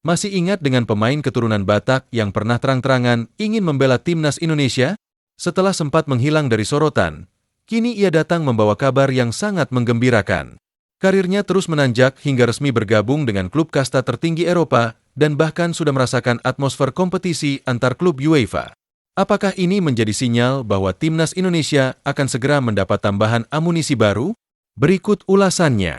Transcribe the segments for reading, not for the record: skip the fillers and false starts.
Masih ingat dengan pemain keturunan Batak yang pernah terang-terangan ingin membela timnas Indonesia? Setelah sempat menghilang dari sorotan, kini ia datang membawa kabar yang sangat menggembirakan. Karirnya terus menanjak hingga resmi bergabung dengan klub kasta tertinggi Eropa dan bahkan sudah merasakan atmosfer kompetisi antar klub UEFA. Apakah ini menjadi sinyal bahwa timnas Indonesia akan segera mendapat tambahan amunisi baru? Berikut ulasannya.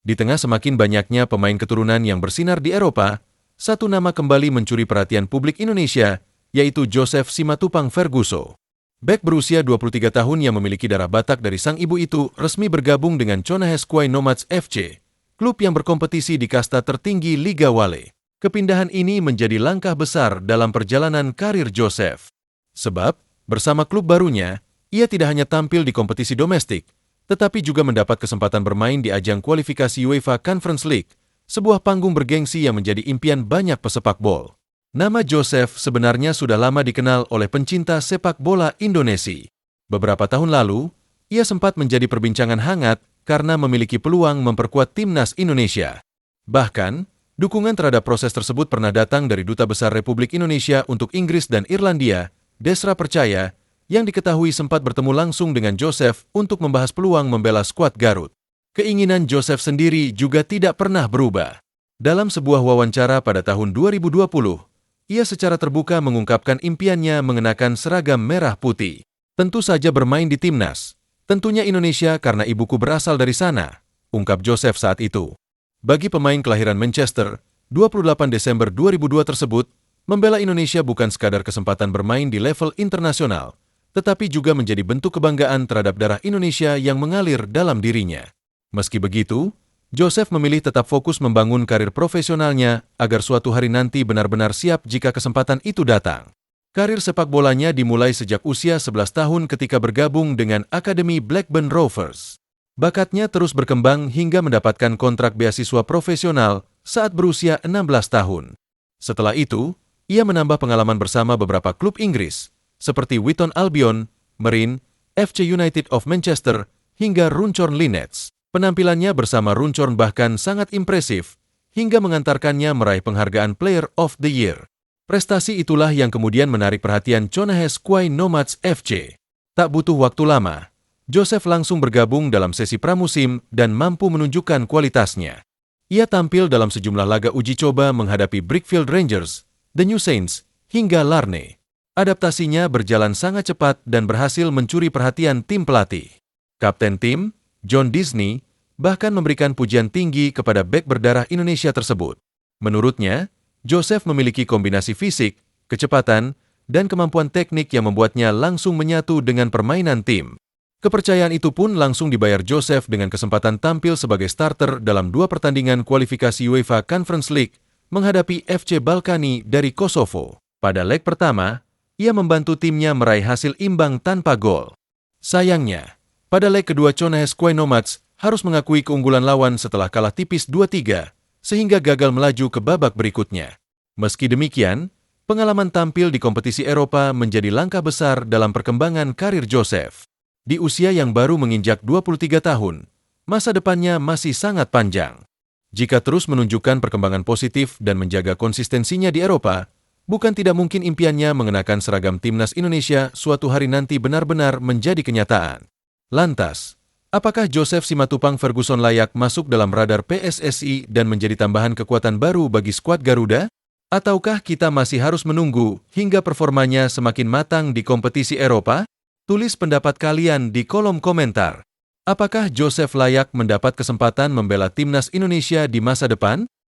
Di tengah semakin banyaknya pemain keturunan yang bersinar di Eropa, satu nama kembali mencuri perhatian publik Indonesia, yaitu Joseph Simatupang Ferguson. Bek berusia 23 tahun yang memiliki darah Batak dari sang ibu itu resmi bergabung dengan Conahes Square Nomads FC, klub yang berkompetisi di kasta tertinggi Liga Wale. Kepindahan ini menjadi langkah besar dalam perjalanan karir Joseph. Sebab, bersama klub barunya, ia tidak hanya tampil di kompetisi domestik, tetapi juga mendapat kesempatan bermain di ajang kualifikasi UEFA Conference League, sebuah panggung bergengsi yang menjadi impian banyak pesepak bola. Nama Joseph sebenarnya sudah lama dikenal oleh pencinta sepak bola Indonesia. Beberapa tahun lalu, ia sempat menjadi perbincangan hangat karena memiliki peluang memperkuat timnas Indonesia. Bahkan, dukungan terhadap proses tersebut pernah datang dari Duta Besar Republik Indonesia untuk Inggris dan Irlandia, Desra Percaya, yang diketahui sempat bertemu langsung dengan Joseph untuk membahas peluang membela skuad Garut. Keinginan Joseph sendiri juga tidak pernah berubah. Dalam sebuah wawancara pada tahun 2020, ia secara terbuka mengungkapkan impiannya mengenakan seragam merah putih. Tentu saja bermain di timnas. Tentunya Indonesia karena ibuku berasal dari sana, ungkap Joseph saat itu. Bagi pemain kelahiran Manchester, 28 Desember 2002 tersebut, membela Indonesia bukan sekadar kesempatan bermain di level internasional, tetapi juga menjadi bentuk kebanggaan terhadap darah Indonesia yang mengalir dalam dirinya. Meski begitu, Joseph memilih tetap fokus membangun karir profesionalnya agar suatu hari nanti benar-benar siap jika kesempatan itu datang. Karir sepak bolanya dimulai sejak usia 11 tahun ketika bergabung dengan Akademi Blackburn Rovers. Bakatnya terus berkembang hingga mendapatkan kontrak beasiswa profesional saat berusia 16 tahun. Setelah itu, ia menambah pengalaman bersama beberapa klub Inggris, seperti Witton Albion, Marine, FC United of Manchester, hingga Runcorn Linnets. Penampilannya bersama Runcorn bahkan sangat impresif, hingga mengantarkannya meraih penghargaan Player of the Year. Prestasi itulah yang kemudian menarik perhatian Conahes Square Nomads FC. Tak butuh waktu lama, Joseph langsung bergabung dalam sesi pramusim dan mampu menunjukkan kualitasnya. Ia tampil dalam sejumlah laga uji coba menghadapi Brickfield Rangers, The New Saints, hingga Larne. Adaptasinya berjalan sangat cepat dan berhasil mencuri perhatian tim pelatih. Kapten tim, John Disney, bahkan memberikan pujian tinggi kepada bek berdarah Indonesia tersebut. Menurutnya, Joseph memiliki kombinasi fisik, kecepatan, dan kemampuan teknik yang membuatnya langsung menyatu dengan permainan tim. Kepercayaan itu pun langsung dibayar Joseph dengan kesempatan tampil sebagai starter dalam 2 pertandingan kualifikasi UEFA Conference League menghadapi FC Balkani dari Kosovo. Pada leg pertama, ia membantu timnya meraih hasil imbang tanpa gol. Sayangnya, pada leg kedua Conahes Square Nomads harus mengakui keunggulan lawan setelah kalah tipis 2-3, sehingga gagal melaju ke babak berikutnya. Meski demikian, pengalaman tampil di kompetisi Eropa menjadi langkah besar dalam perkembangan karir Joseph. Di usia yang baru menginjak 23 tahun, masa depannya masih sangat panjang. Jika terus menunjukkan perkembangan positif dan menjaga konsistensinya di Eropa, bukan tidak mungkin impiannya mengenakan seragam timnas Indonesia suatu hari nanti benar-benar menjadi kenyataan. Lantas, apakah Joseph Simatupang Ferguson layak masuk dalam radar PSSI dan menjadi tambahan kekuatan baru bagi skuad Garuda? Ataukah kita masih harus menunggu hingga performanya semakin matang di kompetisi Eropa? Tulis pendapat kalian di kolom komentar. Apakah Joseph layak mendapat kesempatan membela timnas Indonesia di masa depan?